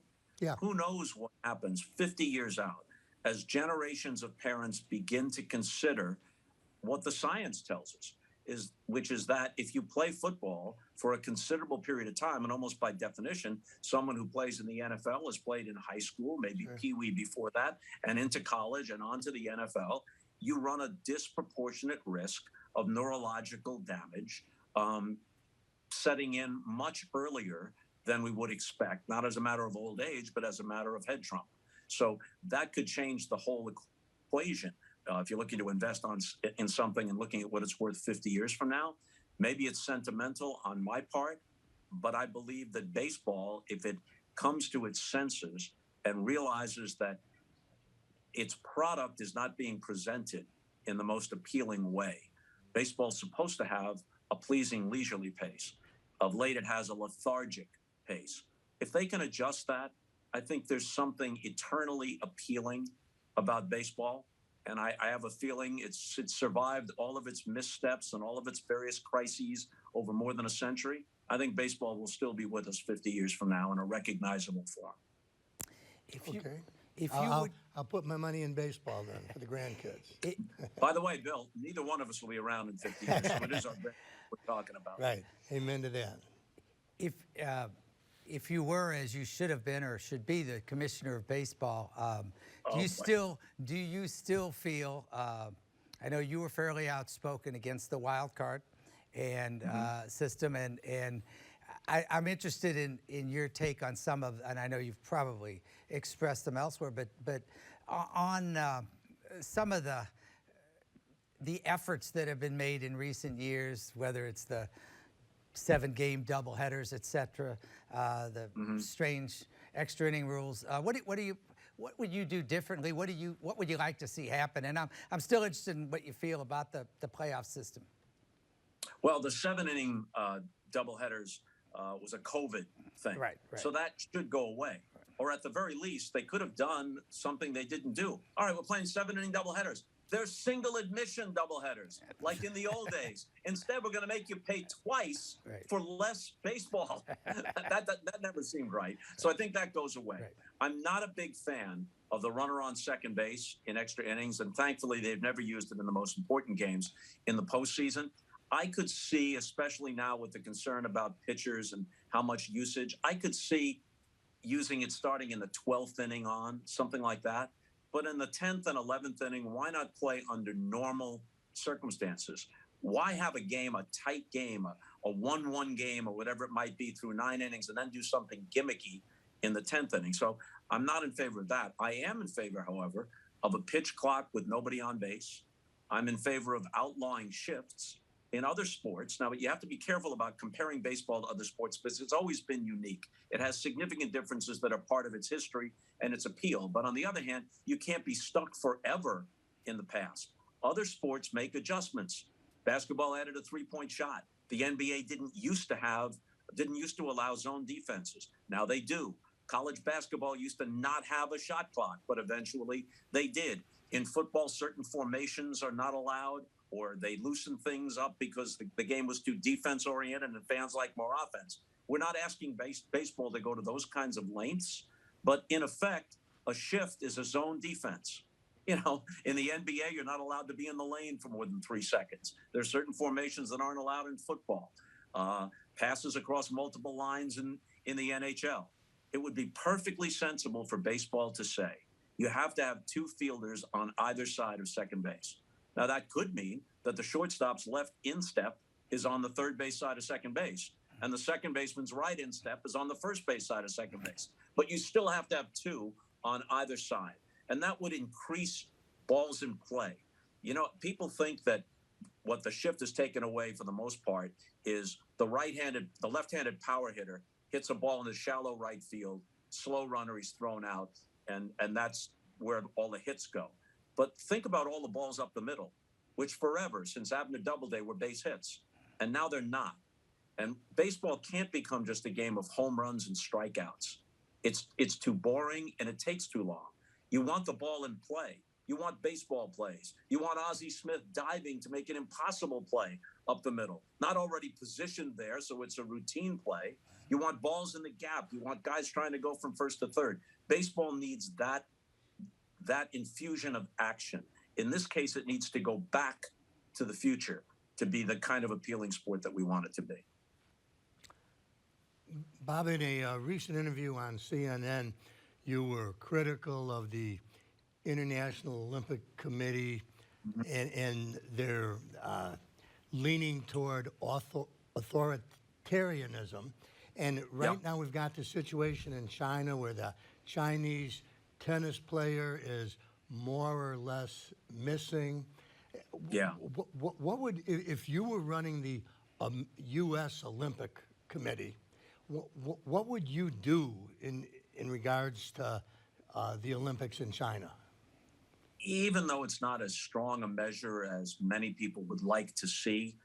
who knows what happens 50 years out as generations of parents begin to consider what the science tells us, which is that if you play football for a considerable period of time, and almost by definition, someone who plays in the NFL has played in high school, maybe Pee-wee before that, and into college and onto the NFL, you run a disproportionate risk of neurological damage setting in much earlier than we would expect, not as a matter of old age, but as a matter of head trauma. So that could change the whole equation. If you're looking to invest in something and looking at what it's worth 50 years from now, maybe it's sentimental on my part, but I believe that baseball, if it comes to its senses and realizes that its product is not being presented in the most appealing way. Baseball's supposed to have a pleasing leisurely pace. Of late, it has a lethargic pace. If they can adjust that, I think there's something eternally appealing about baseball. And I have a feeling it's survived all of its missteps and all of its various crises over more than a century. I think baseball will still be with us 50 years from now in a recognizable form. I'll put my money in baseball then for the grandkids. By the way, Bill, neither one of us will be around in 50 years, so it is our grandkids we're talking about. Right. Amen to that. If you were, as you should have been or should be, the commissioner of baseball, do you still feel? I know you were fairly outspoken against the wild card and system, and I'm interested in your take on some of, and I know you've probably expressed them elsewhere, but on some of the efforts that have been made in recent years, whether it's the 7-game doubleheaders, et cetera, the strange extra inning rules. What would you do differently? What would you like to see happen? And I'm still interested in what you feel about the playoff system. Well, the 7-inning doubleheaders was a COVID thing, right. So that should go away. Or at the very least, they could have done something they didn't do. All right, we're playing 7-inning doubleheaders. They're single admission doubleheaders, like in the old days. Instead, we're going to make you pay twice for less baseball. that never seemed right. So I think that goes away. I'm not a big fan of the runner on second base in extra innings, and thankfully they've never used it in the most important games in the postseason. I could see, especially now with the concern about pitchers and how much usage, I could see using it starting in the 12th inning on, something like that. But in the 10th and 11th inning, why not play under normal circumstances? Why have a game, a tight game, a 1-1 game, or whatever it might be through 9 innings, and then do something gimmicky in the 10th inning? So I'm not in favor of that. I am in favor, however, of a pitch clock with nobody on base. I'm in favor of outlawing shifts in other sports. Now, you have to be careful about comparing baseball to other sports because it's always been unique. It has significant differences that are part of its history and its appeal. But on the other hand, you can't be stuck forever in the past. Other sports make adjustments. Basketball added a three-point shot. The NBA didn't used to allow zone defenses. Now they do. College basketball used to not have a shot clock, but eventually they did. In football, certain formations are not allowed, or they loosen things up because the game was too defense-oriented and fans like more offense. We're not asking baseball to go to those kinds of lengths, but in effect, a shift is a zone defense. You know, in the NBA, you're not allowed to be in the lane for more than 3 seconds. There are certain formations that aren't allowed in football. Passes across multiple lines in the NHL. It would be perfectly sensible for baseball to say, you have to have 2 fielders on either side of second base. Now, that could mean that the shortstop's left instep is on the third base side of second base, and the second baseman's right instep is on the first base side of second base. But you still have to have 2 on either side, and that would increase balls in play. You know, people think that what the shift has taken away for the most part is the left-handed power hitter hits a ball in the shallow right field, slow runner, he's thrown out, and that's where all the hits go. But think about all the balls up the middle, which forever, since Abner Doubleday, were base hits. And now they're not. And baseball can't become just a game of home runs and strikeouts. It's too boring, and it takes too long. You want the ball in play. You want baseball plays. You want Ozzie Smith diving to make an impossible play up the middle, not already positioned there, so it's a routine play. You want balls in the gap. You want guys trying to go from first to third. Baseball needs that infusion of action. In this case, it needs to go back to the future to be the kind of appealing sport that we want it to be. Bob, in a recent interview on CNN, you were critical of the International Olympic Committee and their leaning toward authoritarianism. And right now we've got the situation in China where the Chinese tennis player is more or less missing. Yeah. What would, if you were running the U.S. Olympic Committee, what would you do in regards to the Olympics in China? Even though it's not as strong a measure as many people would like to see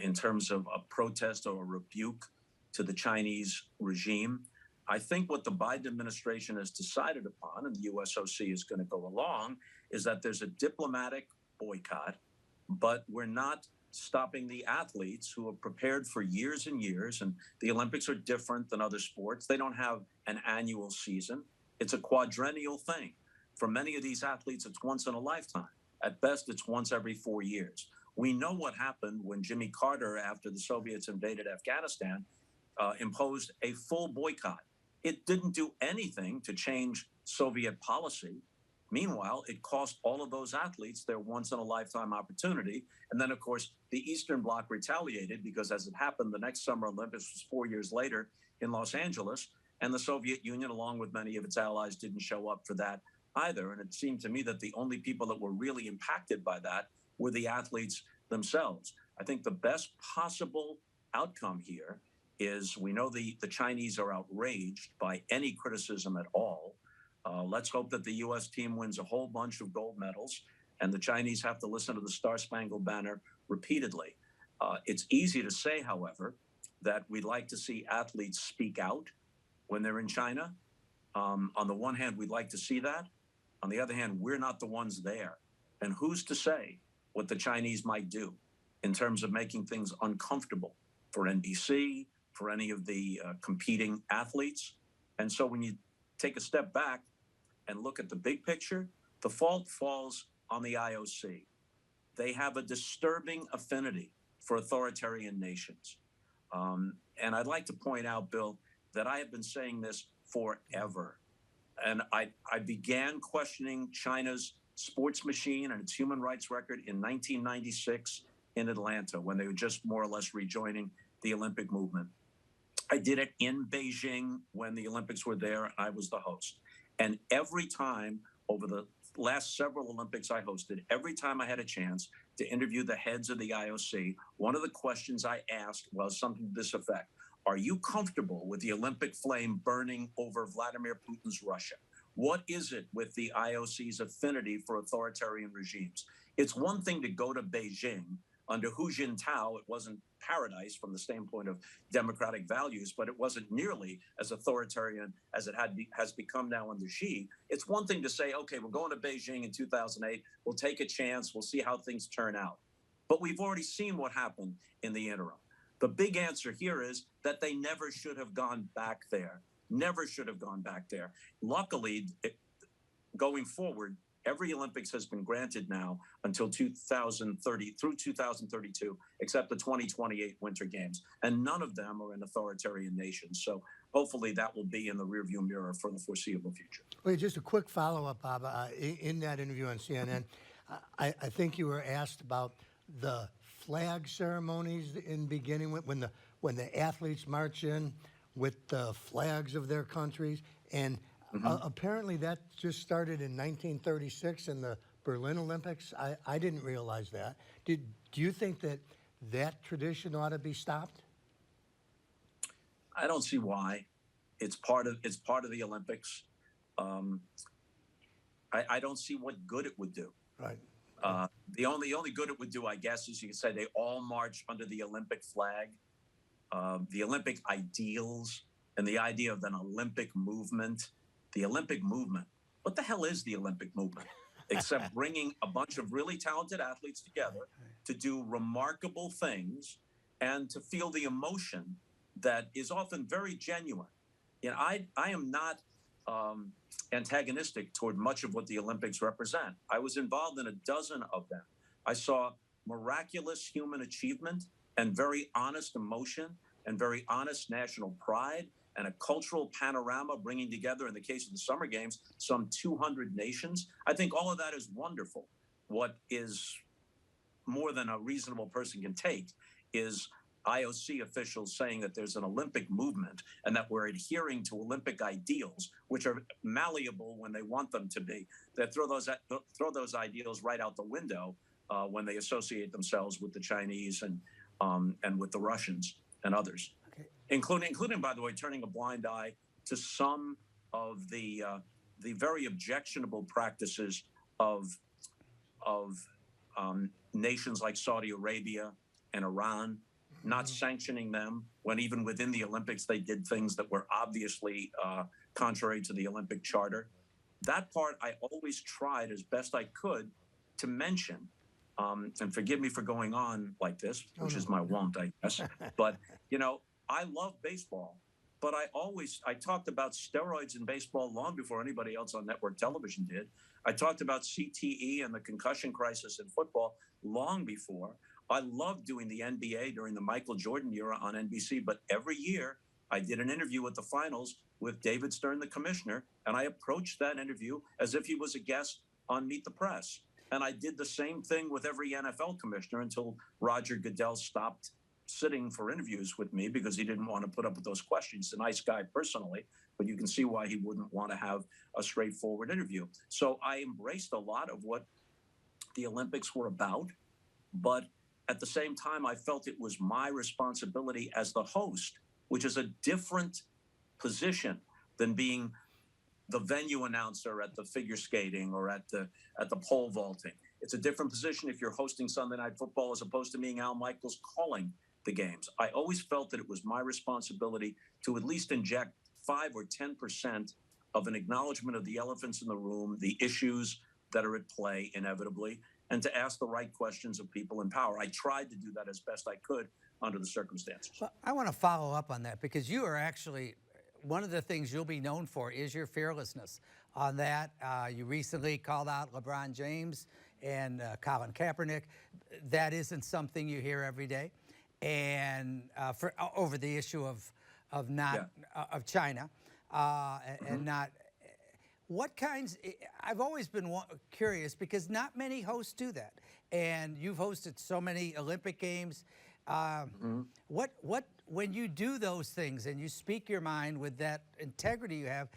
in terms of a protest or a rebuke to the Chinese regime, I think what the Biden administration has decided upon, and the USOC is going to go along, is that there's a diplomatic boycott, but we're not stopping the athletes who have prepared for years and years. And the Olympics are different than other sports. They don't have an annual season. It's a quadrennial thing. For many of these athletes, it's once in a lifetime. At best, it's once every 4 years. We know what happened when Jimmy Carter, after the Soviets invaded Afghanistan, imposed a full boycott. It didn't do anything to change Soviet policy. Meanwhile, it cost all of those athletes their once-in-a-lifetime opportunity. And then, of course, the Eastern Bloc retaliated because, as it happened, the next Summer Olympics was 4 years later in Los Angeles, and the Soviet Union, along with many of its allies, didn't show up for that either. And it seemed to me that the only people that were really impacted by that were the athletes themselves. I think the best possible outcome here is we know the Chinese are outraged by any criticism at all. Let's hope that the U.S. team wins a whole bunch of gold medals, and the Chinese have to listen to the Star-Spangled Banner repeatedly. It's easy to say, however, that we'd like to see athletes speak out when they're in China. On the one hand, we'd like to see that. On the other hand, we're not the ones there. And who's to say what the Chinese might do in terms of making things uncomfortable for NBC, for any of the competing athletes? And so when you take a step back and look at the big picture, the fault falls on the IOC. They have a disturbing affinity for authoritarian nations. And I'd like to point out, Bill, that I have been saying this forever. And I began questioning China's sports machine and its human rights record in 1996 in Atlanta, when they were just more or less rejoining the Olympic movement. I did it in Beijing when the Olympics were there, and I was the host. And every time over the last several Olympics I hosted, every time I had a chance to interview the heads of the IOC, one of the questions I asked was something to this effect: are you comfortable with the Olympic flame burning over Vladimir Putin's Russia? What is it with the IOC's affinity for authoritarian regimes? It's one thing to go to Beijing. Under Hu Jintao, it wasn't paradise from the standpoint of democratic values, but it wasn't nearly as authoritarian as it has become now under Xi. It's one thing to say, okay, we're going to Beijing in 2008. We'll take a chance. We'll see how things turn out. But we've already seen what happened in the interim. The big answer here is that they never should have gone back there. Never should have gone back there. Luckily, going forward, every Olympics has been granted now until 2030, through 2032, except the 2028 Winter Games. And none of them are in authoritarian nations. So hopefully that will be in the rearview mirror for the foreseeable future. Wait, just a quick follow-up, Bob. In that interview on CNN, I think you were asked about the flag ceremonies in beginning with when the athletes march in with the flags of their countries, and apparently that just started in 1936 in the Berlin Olympics. I didn't realize that. Do you think that tradition ought to be stopped? I don't see why. It's part of the Olympics. I don't see what good it would do. Right. The only good it would do, I guess, is you could say they all march under the Olympic flag. The Olympic ideals and the idea of an Olympic movement. The Olympic movement. What the hell is the Olympic movement? Except bringing a bunch of really talented athletes together to do remarkable things and to feel the emotion that is often very genuine. You know, I am not antagonistic toward much of what the Olympics represent. I was involved in a dozen of them. I saw miraculous human achievement and very honest emotion and very honest national pride and a cultural panorama bringing together, in the case of the Summer Games, some 200 nations. I think all of that is wonderful. What is more than a reasonable person can take is IOC officials saying that there's an Olympic movement and that we're adhering to Olympic ideals, which are malleable when they want them to be. They throw those ideals right out the window when they associate themselves with the Chinese and with the Russians and others. Including, by the way, turning a blind eye to some of the very objectionable practices of nations like Saudi Arabia and Iran, not sanctioning them when even within the Olympics they did things that were obviously contrary to the Olympic Charter. That part I always tried as best I could to mention. And forgive me for going on like this, which is my wont, I guess. But, you know, I love baseball, but I talked about steroids in baseball long before anybody else on network television did. I talked about CTE and the concussion crisis in football long before. I loved doing the NBA during the Michael Jordan era on NBC, but every year I did an interview at the finals with David Stern, the commissioner, and I approached that interview as if he was a guest on Meet the Press. And I did the same thing with every NFL commissioner until Roger Goodell stopped sitting for interviews with me because he didn't want to put up with those questions. He's a nice guy personally, but you can see why he wouldn't want to have a straightforward interview. So I embraced a lot of what the Olympics were about, but at the same time, I felt it was my responsibility as the host, which is a different position than being the venue announcer at the figure skating or at the pole vaulting. It's a different position if you're hosting Sunday Night Football as opposed to being Al Michaels calling the games. I always felt that it was my responsibility to at least inject 5 or 10% of an acknowledgement of the elephants in the room, the issues that are at play inevitably, and to ask the right questions of people in power. I tried to do that as best I could under the circumstances. Well, I want to follow up on that because you are actually, one of the things you'll be known for is your fearlessness on that. You recently called out LeBron James and Colin Kaepernick. That isn't something you hear every day. And over the issue of China and not what kinds. I've always been curious because not many hosts do that, and you've hosted so many Olympic Games. What when you do those things and you speak your mind with that integrity you have,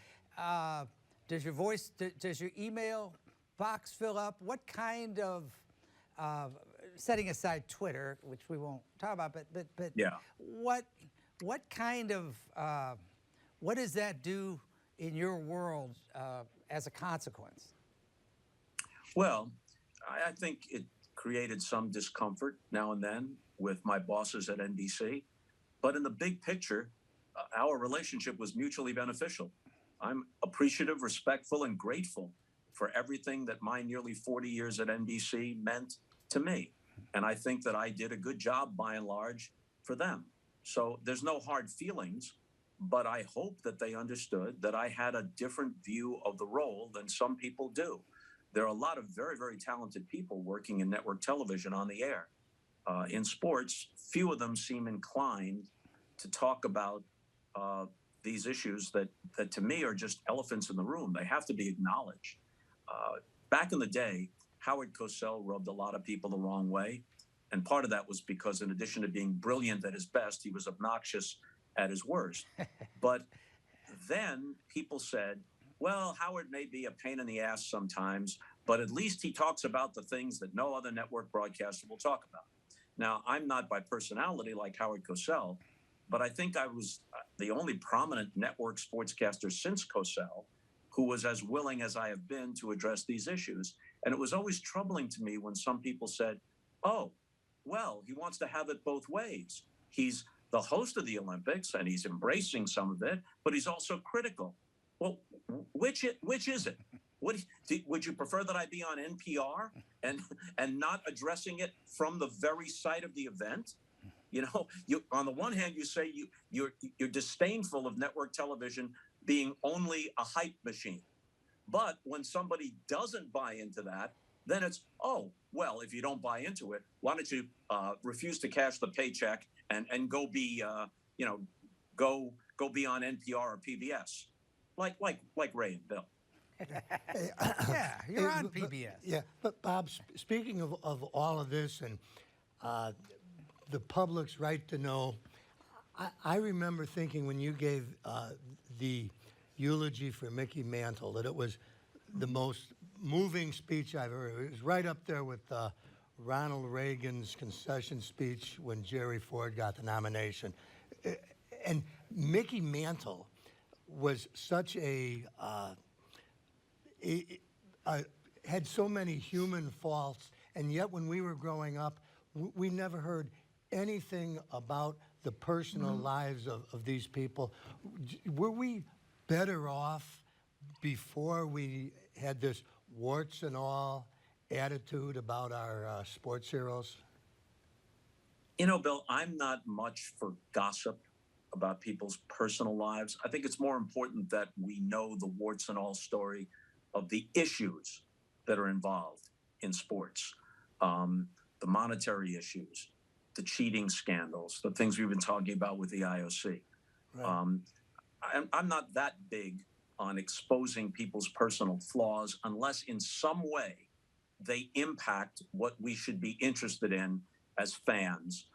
does your email box fill up? What kind of setting aside Twitter, which we won't talk about, but yeah, what kind of what does that do in your world as a consequence? Well, I think it created some discomfort now and then with my bosses at NBC, but in the big picture, our relationship was mutually beneficial. I'm appreciative, respectful, and grateful for everything that my nearly 40 years at NBC meant to me. And I think that I did a good job, by and large, for them. So there's no hard feelings, but I hope that they understood that I had a different view of the role than some people do. There are a lot of very, very talented people working in network television on the air. In sports, few of them seem inclined to talk about these issues that to me are just elephants in the room. They have to be acknowledged. Back in the day, Howard Cosell rubbed a lot of people the wrong way. And part of that was because in addition to being brilliant at his best, he was obnoxious at his worst. But then people said, well, Howard may be a pain in the ass sometimes, but at least he talks about the things that no other network broadcaster will talk about. Now, I'm not by personality like Howard Cosell, but I think I was the only prominent network sportscaster since Cosell who was as willing as I have been to address these issues. And it was always troubling to me when some people said, oh, well, he wants to have it both ways. He's the host of the Olympics and he's embracing some of it, but he's also critical. Well, which is it? Would you prefer that I be on NPR and not addressing it from the very site of the event? You know, on the one hand, you say you're disdainful of network television being only a hype machine. But when somebody doesn't buy into that, then it's, oh, well, if you don't buy into it, why don't you refuse to cash the paycheck and go be, go be on NPR or PBS, like Ray and Bill. Yeah, you're on PBS. Yeah, but Bob, speaking of all of this and the public's right to know, I remember thinking when you gave the eulogy for Mickey Mantle that it was the most moving speech I've ever heard. It was right up there with Ronald Reagan's concession speech when Jerry Ford got the nomination. And Mickey Mantle was such had so many human faults, and yet when we were growing up, we never heard anything about the personal lives of these people. Were we better off before we had this warts and all attitude about our sports heroes? You know, Bill, I'm not much for gossip about people's personal lives. I think it's more important that we know the warts and all story of the issues that are involved in sports, the monetary issues, the cheating scandals, the things we've been talking about with the IOC. Right. I'm not that big on exposing people's personal flaws unless in some way they impact what we should be interested in as fans.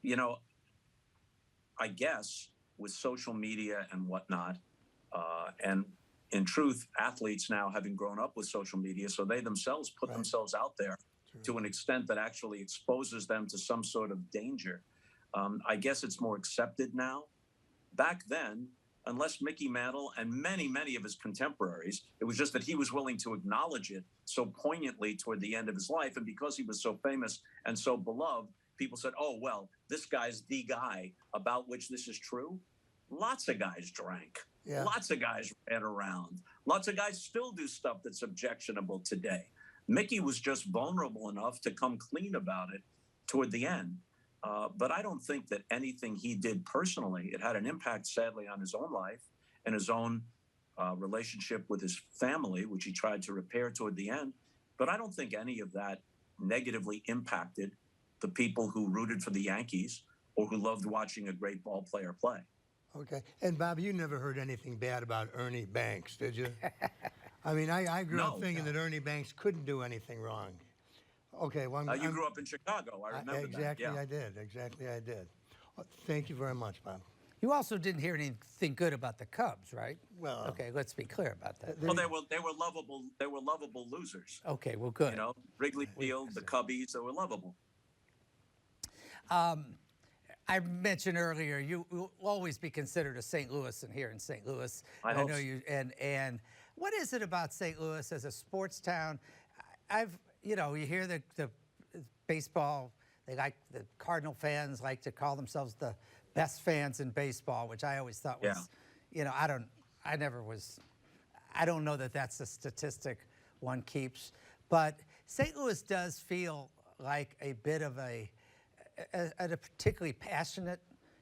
You know, I guess with social media and whatnot, and in truth, athletes now having grown up with social media, so they themselves put themselves out there to an extent that actually exposes them to some sort of danger. I guess it's more accepted now. Back then, unless Mickey Mantle and many, many of his contemporaries, it was just that he was willing to acknowledge it so poignantly toward the end of his life. And because he was so famous and so beloved, people said, oh, well, this guy's the guy about which this is true. Lots of guys drank. Yeah. Lots of guys ran around. Lots of guys still do stuff that's objectionable today. Mickey was just vulnerable enough to come clean about it toward the end. But I don't think that anything he did personally, it had an impact, sadly, on his own life and his own relationship with his family, which he tried to repair toward the end. But I don't think any of that negatively impacted the people who rooted for the Yankees or who loved watching a great ball player play. Okay. And Bob, you never heard anything bad about Ernie Banks, did you? I mean, I grew up thinking that Ernie Banks couldn't do anything wrong. Okay. Well, you grew up in Chicago. I remember exactly, that. Yeah. I did. Exactly, I did. Well, thank you very much, Bob. You also didn't hear anything good about the Cubs, right? Well, okay, let's be clear about that. Well, they were lovable. They were lovable losers. Okay, well, good. You know, Wrigley Field, the Cubbies, they were lovable. I mentioned earlier you will always be considered a St. Louisan here in St. Louis. I hope know so. you. And what is it about St. Louis as a sports town? You hear the baseball. They like the Cardinal fans like to call themselves the best fans in baseball, which I always thought was, I don't know that that's a statistic one keeps, but St. Louis does feel like a bit of a particularly passionate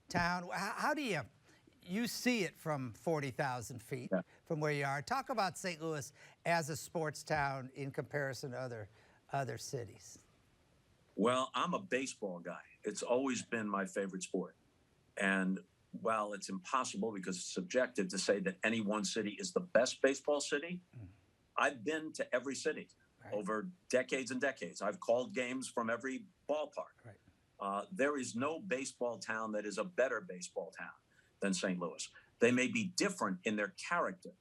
town. How do you see it from 40,000 feet from where you are? Talk about St. Louis as a sports town in comparison to other cities. Well, I'm a baseball guy. It's always been my favorite sport. And while it's impossible because it's subjective to say that any one city is the best baseball city, I've been to every city over decades and decades. I've called games from every ballpark. There is no baseball town that is a better baseball town than St. Louis. They may be different in their character.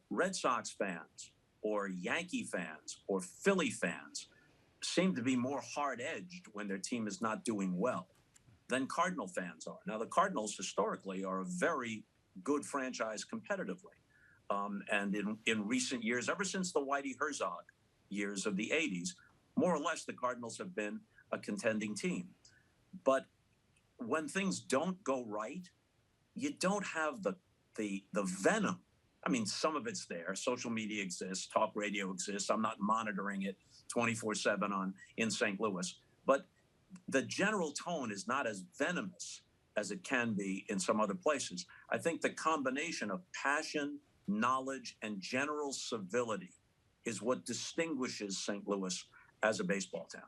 Red Sox fans or Yankee fans or Philly fans seem to be more hard-edged when their team is not doing well than Cardinal fans are. Now, the Cardinals historically are a very good franchise competitively. And in recent years, ever since the Whitey Herzog years of the 80s, more or less the Cardinals have been a contending team. But when things don't go right, you don't have the venom. I mean, some of it's there. Social media exists, talk radio exists. I'm not monitoring it 24/7 in St. Louis. But the general tone is not as venomous as it can be in some other places. I think the combination of passion, knowledge, and general civility is what distinguishes St. Louis as a baseball town.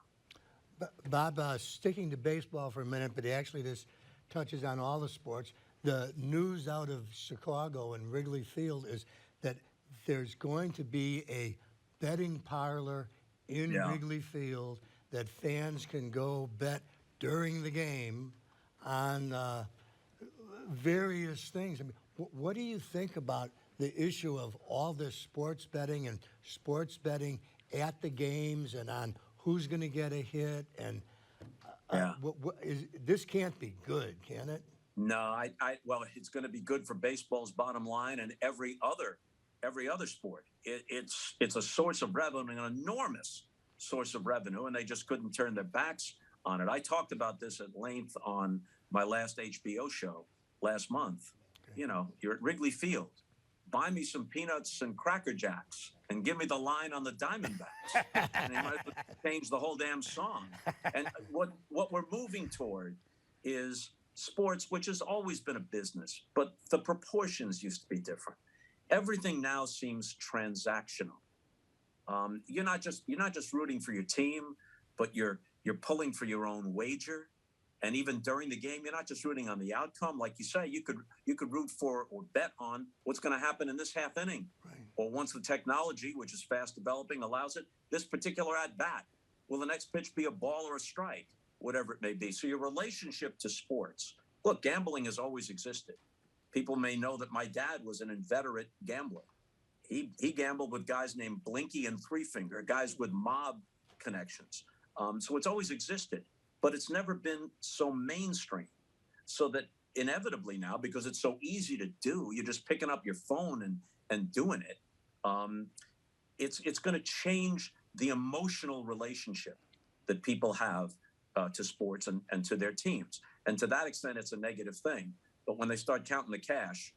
Bob, sticking to baseball for a minute, but actually this touches on all the sports. The news out of Chicago and Wrigley Field is that there's going to be a betting parlor in Wrigley Field that fans can go bet during the game on various things. I mean, what do you think about the issue of all this sports betting and sports betting at the games and on who's going to get a hit? And this can't be good, can it? No, well, it's going to be good for baseball's bottom line and every other sport. It's a source of revenue, an enormous source of revenue, and they just couldn't turn their backs on it. I talked about this at length on my last HBO show last month. You know, you're at Wrigley Field. Buy me some peanuts and Cracker Jacks and give me the line on the Diamondbacks. And they might change the whole damn song. And what we're moving toward is sports, which has always been a business, but the proportions used to be different. Everything now seems transactional. You're not just rooting for your team, but you're pulling for your own wager. And even during the game, you're not just rooting on the outcome. Like you say, you could root for or bet on what's going to happen in this half inning. Right. Or once the technology, which is fast developing, allows it, this particular at bat. Will the next pitch be a ball or a strike? Whatever it may be. So your relationship to sports. Look, gambling has always existed. People may know that my dad was an inveterate gambler. He gambled with guys named Blinky and Three Finger, guys with mob connections. So it's always existed. But it's never been so mainstream, so that inevitably now, because it's so easy to do, you're just picking up your phone and doing it. It's going to change the emotional relationship that people have to sports and to their teams. And to that extent, it's a negative thing. But when they start counting the cash,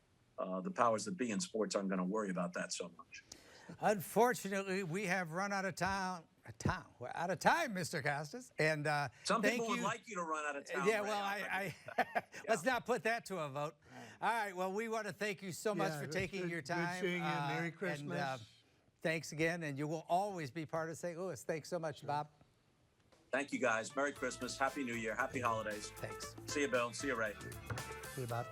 the powers that be in sports aren't going to worry about that so much. Unfortunately, we have run out of time. We're out of time, Mr. Costas. And Some thank people would you. like you to run out of town. Yeah, Ray. well, let's not put that to a vote. All right, well, we want to thank you so much Yeah, for it was taking good- your good time. seeing you. Merry Christmas. And, thanks again, and you will always be part of St. Louis. Thanks so much, Bob. Thank you, guys. Merry Christmas. Happy New Year. Happy holidays. Thanks. See you, Bill. See you, Ray. See you, Bob.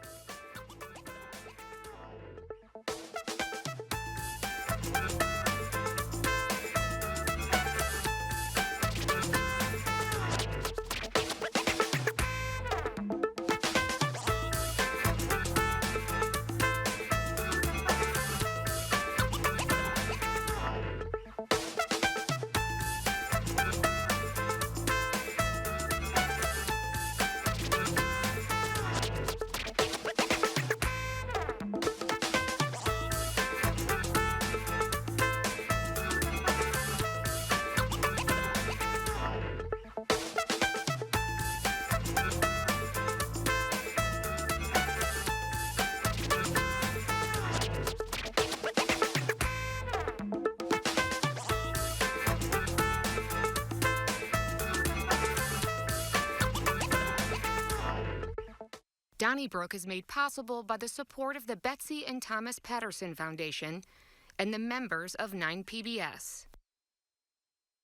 Donnybrook is made possible by the support of the Betsy and Thomas Patterson Foundation and the members of 9PBS.